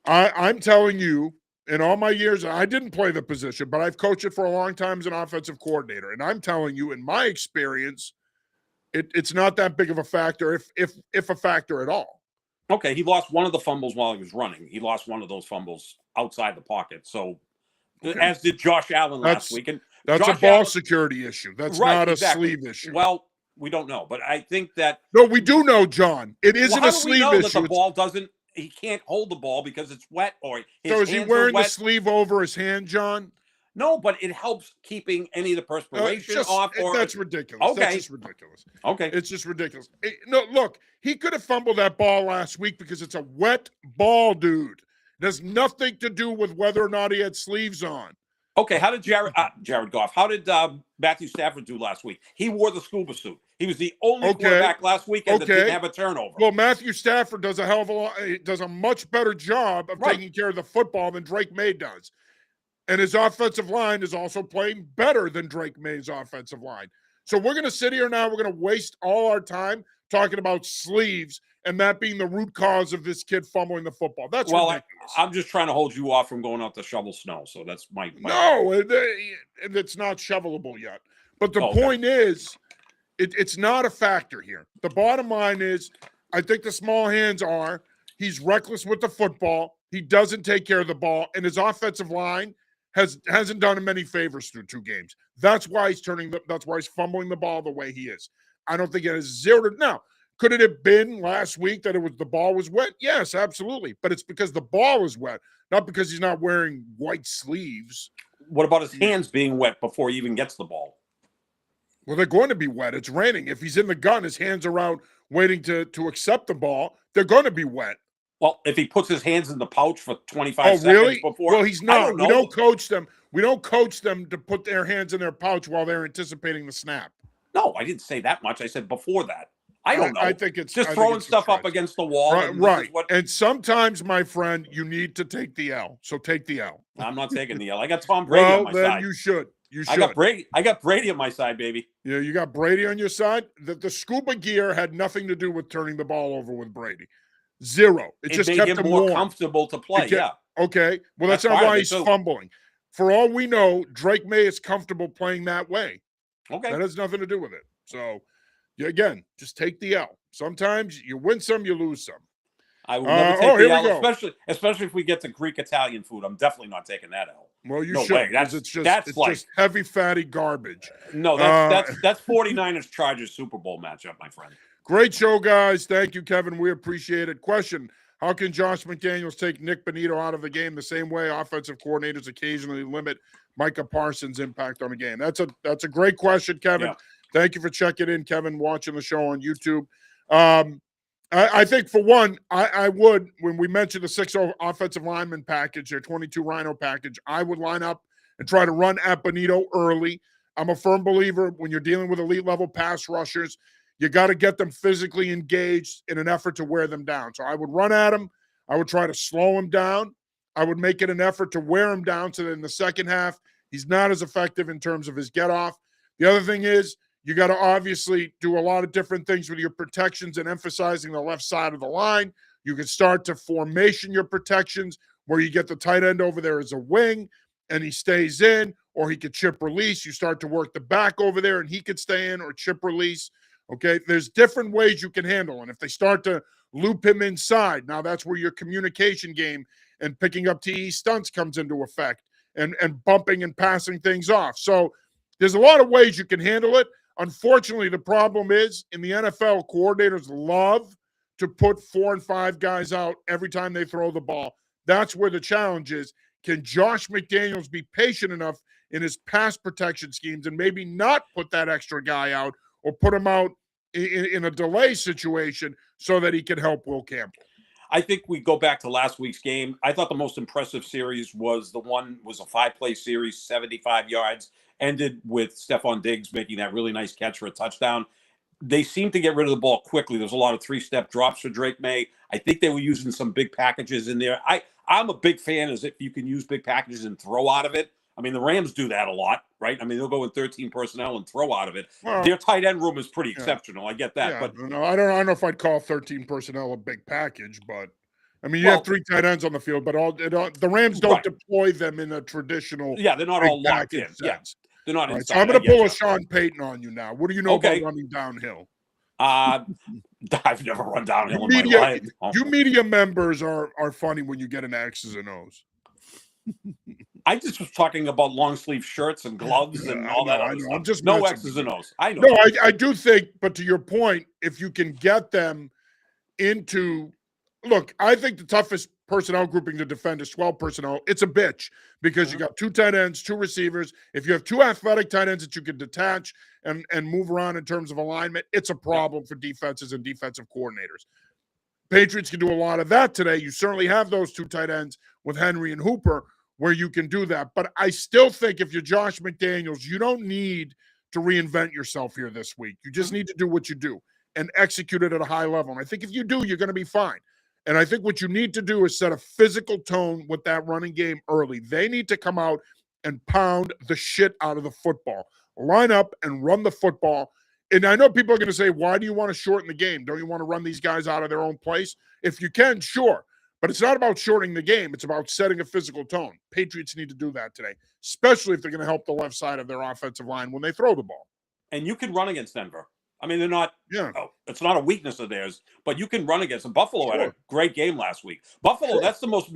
I'm telling you, in all my years, I didn't play the position, but I've coached it for a long time as an offensive coordinator. And I'm telling you, in my experience, it's not that big of a factor, if a factor at all. Okay, he lost one of the fumbles while he was running. He lost one of those fumbles outside the pocket. So, as did Josh Allen last week. And that's Josh a ball security issue. That's not a sleeve issue. Well, we don't know, but I think that we do know, John. It isn't a sleeve issue. That the ball doesn't. He can't hold the ball because it's wet, or his so is he wearing the sleeve over his hand, John? No, but it helps keeping any of the perspiration off. That's ridiculous. Okay. That's just ridiculous. Okay. It's just ridiculous. No, look, he could have fumbled that ball last week because it's a wet ball, dude. It has nothing to do with whether or not he had sleeves on. Okay, how did Jared Goff? How did Matthew Stafford do last week? He wore the scuba suit. He was the only quarterback last weekend that didn't have a turnover. Well, Matthew Stafford does a much better job of taking care of the football than Drake May does. And his offensive line is also playing better than Drake May's offensive line. So we're going to sit here now. We're going to waste all our time talking about sleeves and that being the root cause of this kid fumbling the football. That's ridiculous. I'm just trying to hold you off from going out to shovel snow. So that's my No, it's not shovelable yet. But the point is, it's not a factor here. The bottom line is, I think the small hands are he's reckless with the football. He doesn't take care of the ball, and his offensive line hasn't done him any favors through 2 games. That's why he's fumbling the ball the way he is. I don't think it has 0 to now. Could it have been last week that the ball was wet? Yes, absolutely. But it's because the ball is wet, not because he's not wearing white sleeves. What about his hands being wet before he even gets the ball? Well, they're going to be wet. It's raining. If he's in the gun, his hands are out waiting to accept the ball. They're going to be wet. Well, if he puts his hands in the pouch for 25 seconds really? before. Well, he's not. We don't coach them. We don't coach them to put their hands in their pouch while they're anticipating the snap. No, I didn't say that much. I said before that. I don't know. I think it's just throwing stuff up against the wall. Right. And sometimes, my friend, you need to take the L. So take the L. I'm not taking the L. I got Tom Brady on my side. Well, then you should. You should. I got Brady on my side, baby. Yeah, you got Brady on your side. The scuba gear had nothing to do with turning the ball over with Brady. 0. It just made kept him him more warm. Comfortable to play. Yeah. Okay. Well, that's not why he's fumbling. For all we know, Drake May is comfortable playing that way. Okay. That has nothing to do with it. So, again, just take the L. Sometimes you win some, you lose some. I will never take the L, especially if we get to Greek Italian food. I'm definitely not taking that L. Well, you should. Way. That's just heavy, fatty garbage. No, that's 49ers Chargers Super Bowl matchup, my friend. Great show, guys. Thank you, Kevin. We appreciate it. Question: how can Josh McDaniels take Nick Bonito out of the game the same way offensive coordinators occasionally limit Micah Parsons' impact on the game? That's a great question, Kevin. Yeah. Thank you for checking in, Kevin, watching the show on YouTube. I think, for one, I would, when we mentioned the 6 offensive lineman package, their 22 Rhino package, I would line up and try to run at Bonito early. I'm a firm believer when you're dealing with elite-level pass rushers, you got to get them physically engaged in an effort to wear them down. So I would run at him. I would try to slow him down. I would make it an effort to wear him down so that in the second half, he's not as effective in terms of his get-off. The other thing is, you got to obviously do a lot of different things with your protections and emphasizing the left side of the line. You can start to formation your protections where you get the tight end over there as a wing and he stays in, or he could chip release. You start to work the back over there and he could stay in or chip release. Okay, there's different ways you can handle. And if they start to loop him inside, now that's where your communication game and picking up TE stunts comes into effect and bumping and passing things off. So there's a lot of ways you can handle it. Unfortunately, the problem is in the NFL, coordinators love to put 4 and 5 guys out every time they throw the ball. That's where the challenge is. Can Josh McDaniels be patient enough in his pass protection schemes and maybe not put that extra guy out or put him out in a delay situation so that he can help Will Campbell? I think we go back to last week's game. I thought the most impressive series was a 5-play series, 75 yards, ended with Stephon Diggs making that really nice catch for a touchdown. They seemed to get rid of the ball quickly. There's a lot of 3-step drops for Drake May. I think they were using some big packages in there. I'm a big fan as if you can use big packages and throw out of it. I mean, the Rams do that a lot, right? I mean, they'll go in 13 personnel and throw out of it. Well, their tight end room is pretty exceptional. I get that. Yeah, but no, I don't know if I'd call 13 personnel a big package, but I mean, you have 3 tight ends on the field, but the Rams don't deploy them in a traditional. Yeah, they're not all locked in. Yeah, they're not inside. So I'm going to pull a Sean Payton on you now. What do you know about running downhill? I've never run downhill in my life. You media members are funny when you get into X's and O's. I just was talking about long sleeve shirts and gloves and all that other stuff. I'm just no X's and O's. I know. No, I do think, but to your point, if you can get them into look, I think the toughest personnel grouping to defend is 12 personnel. It's a bitch because you got 2 tight ends, 2 receivers. If you have 2 athletic tight ends that you can detach and move around in terms of alignment, it's a problem for defenses and defensive coordinators. Patriots can do a lot of that today. You certainly have those 2 tight ends with Henry and Hooper where you can do that. But I still think if you're Josh McDaniels, you don't need to reinvent yourself here this week. You just need to do what you do and execute it at a high level. And I think if you do, you're going to be fine. And I think what you need to do is set a physical tone with that running game early. They need to come out and pound the shit out of the football. Line up and run the football. And I know people are going to say, why do you want to shorten the game? Don't you want to run these guys out of their own place? If you can, sure. But it's not about shortening the game. It's about setting a physical tone. Patriots need to do that today, especially if they're going to help the left side of their offensive line when they throw the ball. And you can run against Denver. I mean, they're not. Yeah, It's not a weakness of theirs, but you can run against them. Buffalo had a sure, great game last week. Buffalo, sure. that's the most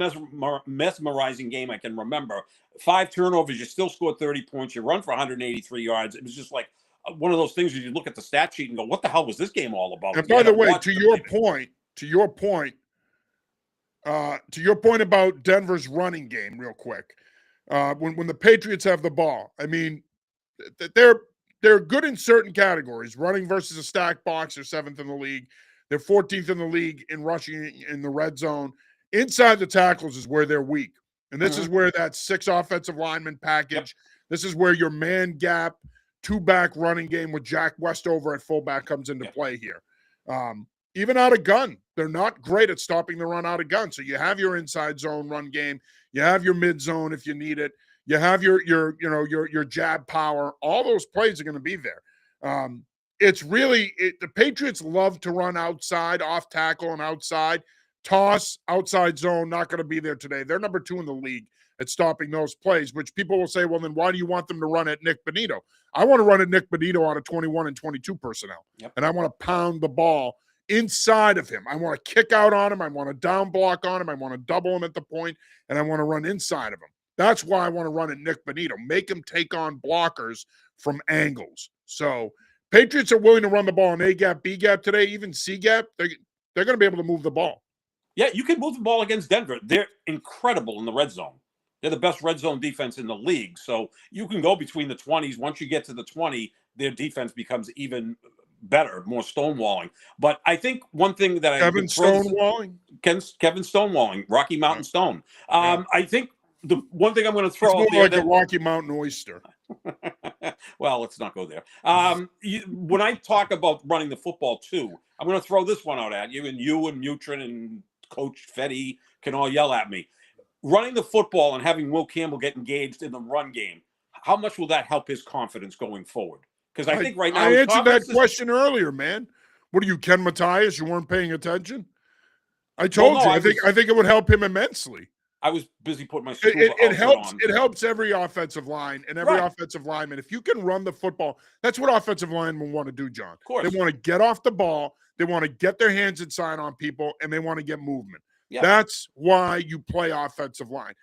mesmerizing game I can remember. 5 turnovers, you still scored 30 points. You run for 183 yards. It was just like one of those things where you look at the stat sheet and go, "What the hell was this game all about?" And You by had the to way, watch to the your minute. point, to your point about Denver's running game, real quick. When the Patriots have the ball, I mean, they're good in certain categories. Running versus a stack box, they're 7th in the league. They're 14th in the league in rushing in the red zone. Inside the tackles is where they're weak. And this is Mhm. where that 6 offensive lineman Yep. package, this is where your man gap, 2-back running game with Jack Westover at fullback comes into Yep. play here. Even out of gun, they're not great at stopping the run out of gun. So you have your inside zone run game, you have your mid zone if you need it, you have your jab power. All those plays are going to be there. It's really the Patriots love to run outside, off tackle, and outside. Toss, outside zone, not going to be there today. They're number 2 in the league at stopping those plays, which people will say, well, then why do you want them to run at Nick Benito? I want to run at Nick Benito out of 21 and 22 personnel, Yep. and I want to pound the ball inside of him. I want to kick out on him. I want to down block on him. I want to double him at the point, and I want to run inside of him. That's why I want to run at Nick Benito. Make him take on blockers from angles. So Patriots are willing to run the ball in A gap, B gap today, even C gap. They're going to be able to move the ball. Yeah, you can move the ball against Denver. They're incredible in the red zone. They're the best red zone defense in the league. So you can go between the 20s. Once you get to the 20, their defense becomes even better, more stonewalling. But I think one thing that I Kevin would throw Stonewalling. Kevin Stonewalling, Rocky Mountain Stone. Yeah. I think the one thing I'm going to He's throw more out there like a that Rocky Mountain oyster. well, let's not go there. When I talk about running the football too, I'm going to throw this one out at you, and Mutrin and Coach Fetty can all yell at me. Running the football and having Will Campbell get engaged in the run game, how much will that help his confidence going forward? Because I think right now I his answered that confidence is. question earlier, man. What are you, Ken Matthias? You weren't paying attention? I Well, told no, you. I think it would help him immensely. I was busy putting my It, scuba it, it outfit helps. on. It helps every offensive line and every Right. offensive lineman. If you can run the football, that's what offensive linemen want to do, John. Of course. They want to get off the ball. They want to get their hands inside on people, and they want to get movement. Yeah. That's why you play offensive line.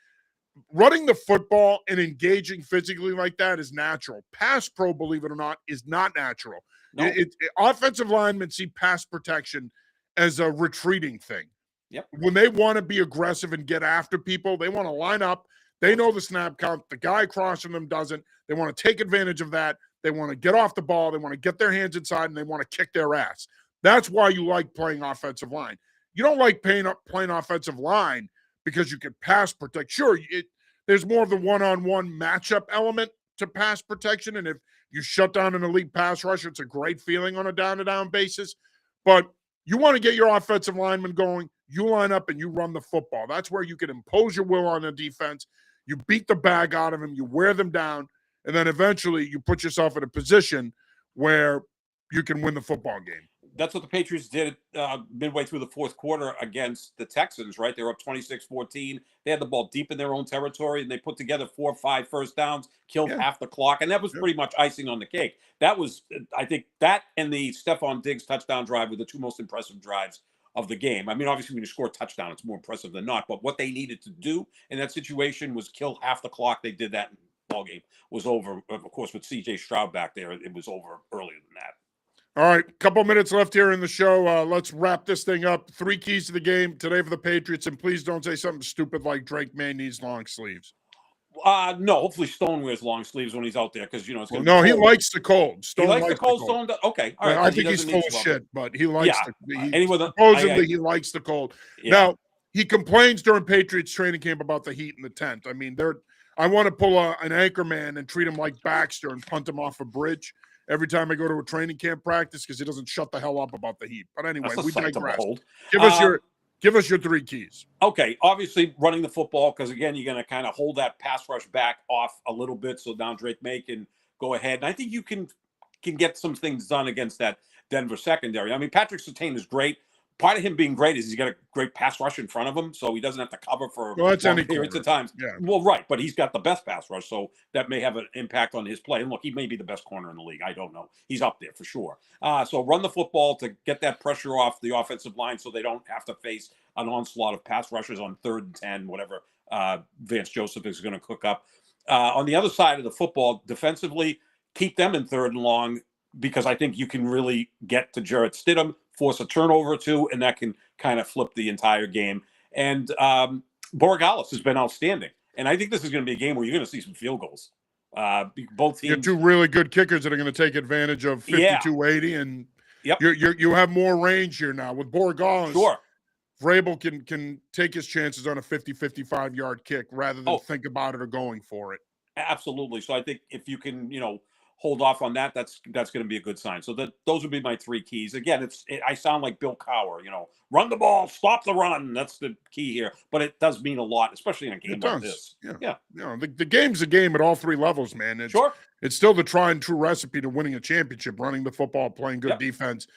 Running the football and engaging physically like that is natural. Pass pro, believe it or not, is not natural. No. Offensive linemen see pass protection as a retreating thing. Yep. When they want to be aggressive and get after people, they want to line up. They know the snap count. The guy across from them doesn't. They want to take advantage of that. They want to get off the ball. They want to get their hands inside, and they want to kick their ass. That's why you like playing offensive line. You don't like playing offensive line because you can pass protect. Sure, there's more of the one-on-one matchup element to pass protection, and if you shut down an elite pass rusher, it's a great feeling on a down-to-down basis. But you want to get your offensive lineman going. You line up and you run the football. That's where you can impose your will on the defense. You beat the bag out of them. You wear them down. And then eventually you put yourself in a position where you can win the football game. That's what the Patriots did midway through the fourth quarter against the Texans, right? They were up 26-14. They had the ball deep in their own territory, and they put together 4 or 5 first downs, killed half the clock, and that was pretty much icing on the cake. That was, I think, that and the Stephon Diggs touchdown drive were the 2 most impressive drives of the game. I mean, obviously, when you score a touchdown, it's more impressive than not, but what they needed to do in that situation was kill half the clock. They did that, and the ball game was over. Of course, with C.J. Stroud back there, it was over earlier than that. All right, couple minutes left here in the show. Let's wrap this thing up. 3 keys to the game today for the Patriots, and please don't say something stupid like Drake May needs long sleeves. No, hopefully Stone wears long sleeves when he's out there because, it's going to be no, cold. he likes the cold. Stone he likes the cold. Stone okay, all right. I think he's full of shit, but he likes supposedly he likes the cold. Yeah. Now, he complains during Patriots training camp about the heat in the tent. I mean, I want to pull an anchor man and treat him like Baxter and punt him off a bridge every time I go to a training camp practice because he doesn't shut the hell up about the heat. But anyway, we digress. Give us your 3 keys. Okay, obviously running the football because, again, you're going to kind of hold that pass rush back off a little bit so now Drake May can go ahead. And I think you can get some things done against that Denver secondary. I mean, Patrick Surtain is great, part of him being great is he's got a great pass rush in front of him, so he doesn't have to cover for Well, that's long any periods corner. of time. Yeah. Well, right, but he's got the best pass rush, so that may have an impact on his play. And look, he may be the best corner in the league. I don't know. He's up there for sure. So run the football to get that pressure off the offensive line so they don't have to face an onslaught of pass rushers on 3rd and 10, whatever Vance Joseph is going to cook up. On the other side of the football, defensively, keep them in 3rd and long, because I think you can really get to Jarrett Stidham, force a turnover or two, and that can kind of flip the entire game. And Borregales has been outstanding. And I think this is going to be a game where you're going to see some field goals. Both teams. You have two really good kickers that are going to take advantage of 52-80, and you have more range here now with Borregales. Sure. Vrabel can take his chances on a 55-yard kick rather than think about it or going for it. Absolutely. So I think if you can, hold off on that, that's going to be a good sign. So those would be my 3 keys. Again, I sound like Bill Cowher, run the ball, stop the run. That's the key here. But it does mean a lot, especially in a game like this. Yeah. The game's a game at all 3 levels, man. It's still the tried and true recipe to winning a championship: running the football, playing good defense,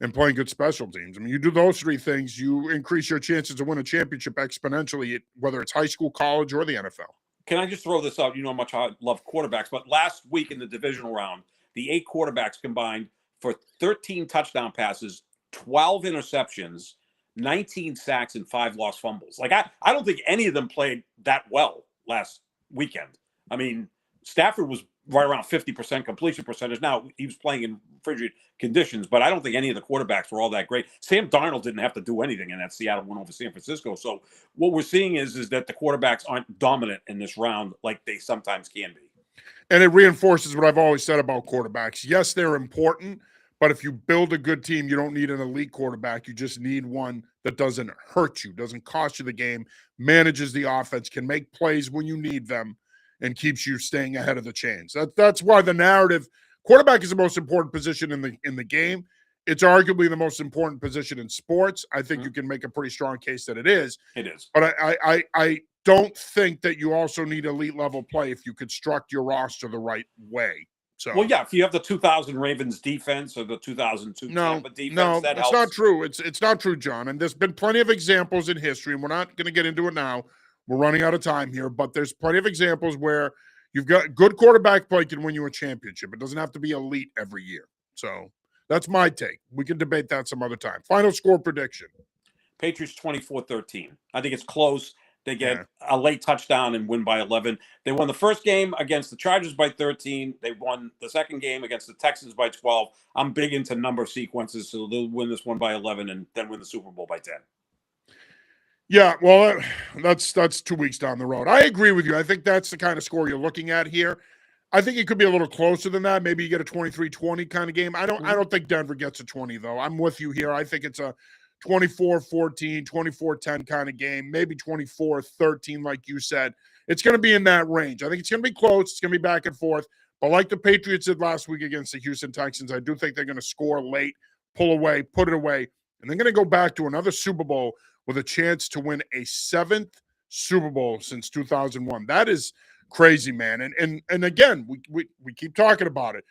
and playing good special teams. I mean, you do those 3 things, you increase your chances to win a championship exponentially, whether it's high school, college, or the NFL. Can I just throw this out? You know how much I love quarterbacks, but last week in the divisional round, the 8 quarterbacks combined for 13 touchdown passes, 12 interceptions, 19 sacks, and 5 lost fumbles. Like, I don't think any of them played that well last weekend. I mean, Stafford was right around 50% completion percentage. Now, he was playing in frigid conditions, but I don't think any of the quarterbacks were all that great. Sam Darnold didn't have to do anything in that Seattle win over San Francisco. So what we're seeing is that the quarterbacks aren't dominant in this round like they sometimes can be. And it reinforces what I've always said about quarterbacks. Yes, they're important, but if you build a good team, you don't need an elite quarterback. You just need one that doesn't hurt you, doesn't cost you the game, manages the offense, can make plays when you need them, and keeps you staying ahead of the chains. That's why the narrative, quarterback is the most important position in the game. It's arguably the most important position in sports. I think you can make a pretty strong case that it is. It is. But I don't think that you also need elite level play if you construct your roster the right way. So, well, yeah, if you have the 2000 Ravens defense or the 2002 Tampa defense, that helps. It's not true. It's not true, John. And there's been plenty of examples in history, and we're not going to get into it now. We're running out of time here, but there's plenty of examples where you've got good quarterback play can win you a championship. It doesn't have to be elite every year. So that's my take. We can debate that some other time. Final score prediction. Patriots 24-13. I think it's close. They get a late touchdown and win by 11. They won the first game against the Chargers by 13. They won the second game against the Texans by 12. I'm big into number sequences, so they'll win this one by 11 and then win the Super Bowl by 10. Yeah, well, that's 2 weeks down the road. I agree with you. I think that's the kind of score you're looking at here. I think it could be a little closer than that. Maybe you get a 23-20 kind of game. I don't think Denver gets a 20, though. I'm with you here. I think it's a 24-14, 24-10 kind of game, maybe 24-13, like you said. It's going to be in that range. I think it's going to be close. It's going to be back and forth. But like the Patriots did last week against the Houston Texans, I do think they're going to score late, pull away, put it away, and they're going to go back to another Super Bowl with a chance to win a 7th Super Bowl since 2001. That is crazy, man. And again, we keep talking about it.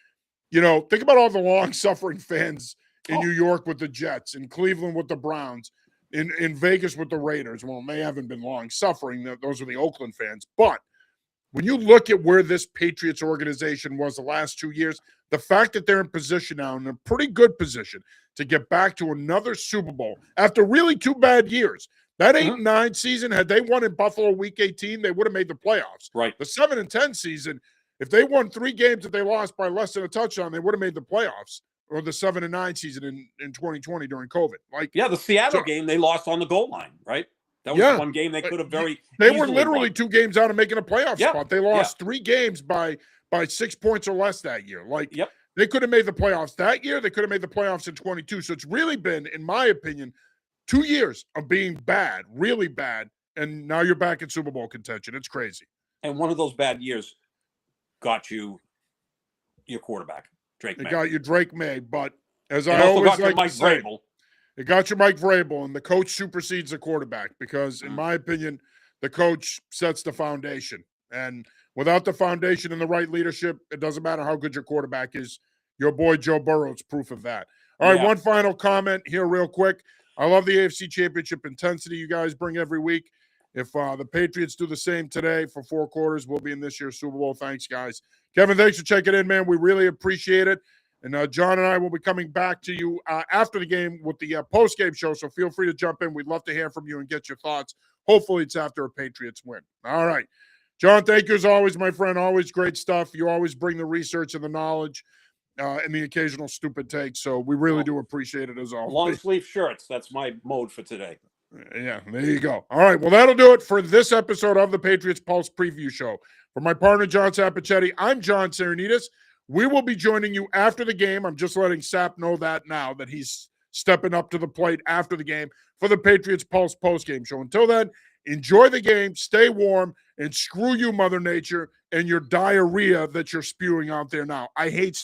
Think about all the long-suffering fans in New York with the Jets, in Cleveland with the Browns, in Vegas with the Raiders. Well, they haven't been long-suffering. Those are the Oakland fans. But when you look at where this Patriots organization was the last 2 years, the fact that they're in position now, in a pretty good position, to get back to another Super Bowl after really 2 bad years. That 8-9 season, had they won in Buffalo Week 18, they would have made the playoffs. Right. The 7-10 season, if they won 3 games that they lost by less than a touchdown, they would have made the playoffs. Or the 7-9 season in 2020 during COVID. The Seattle game they lost on the goal line, right? That was one game they could have They were literally won. 2 games out of making a playoff spot. They lost 3 games by 6 points or less that year. They could have made the playoffs that year. They could have made the playoffs in 22. So it's really been, in my opinion, 2 years of being bad, really bad, and now you're back in Super Bowl contention. It's crazy. And one of those bad years got you your quarterback, Drake May. It got you Drake May, but as I always like to say, it got you Mike Vrabel, and the coach supersedes the quarterback because, in my opinion, the coach sets the foundation. And without the foundation and the right leadership, it doesn't matter how good your quarterback is. Your boy Joe Burrow is proof of that. All right, one final comment here real quick. I love the AFC Championship intensity you guys bring every week. If the Patriots do the same today for 4 quarters, we'll be in this year's Super Bowl. Thanks, guys. Kevin, thanks for checking in, man. We really appreciate it. And John and I will be coming back to you after the game with the post-game show, so feel free to jump in. We'd love to hear from you and get your thoughts. Hopefully it's after a Patriots win. All right. John, thank you as always, my friend. Always great stuff. You always bring the research and the knowledge and the occasional stupid takes, so we really do appreciate it as always. Long sleeve shirts. That's my mode for today. Yeah, there you go. All right, well, that'll do it for this episode of the Patriots Pulse Preview Show. For my partner, John Sapichetti, I'm John Serenitas. We will be joining you after the game. I'm just letting Sap know that now, that he's stepping up to the plate after the game for the Patriots Pulse postgame show. Until then, enjoy the game, stay warm, and screw you, Mother Nature, and your diarrhea that you're spewing out there now. I hate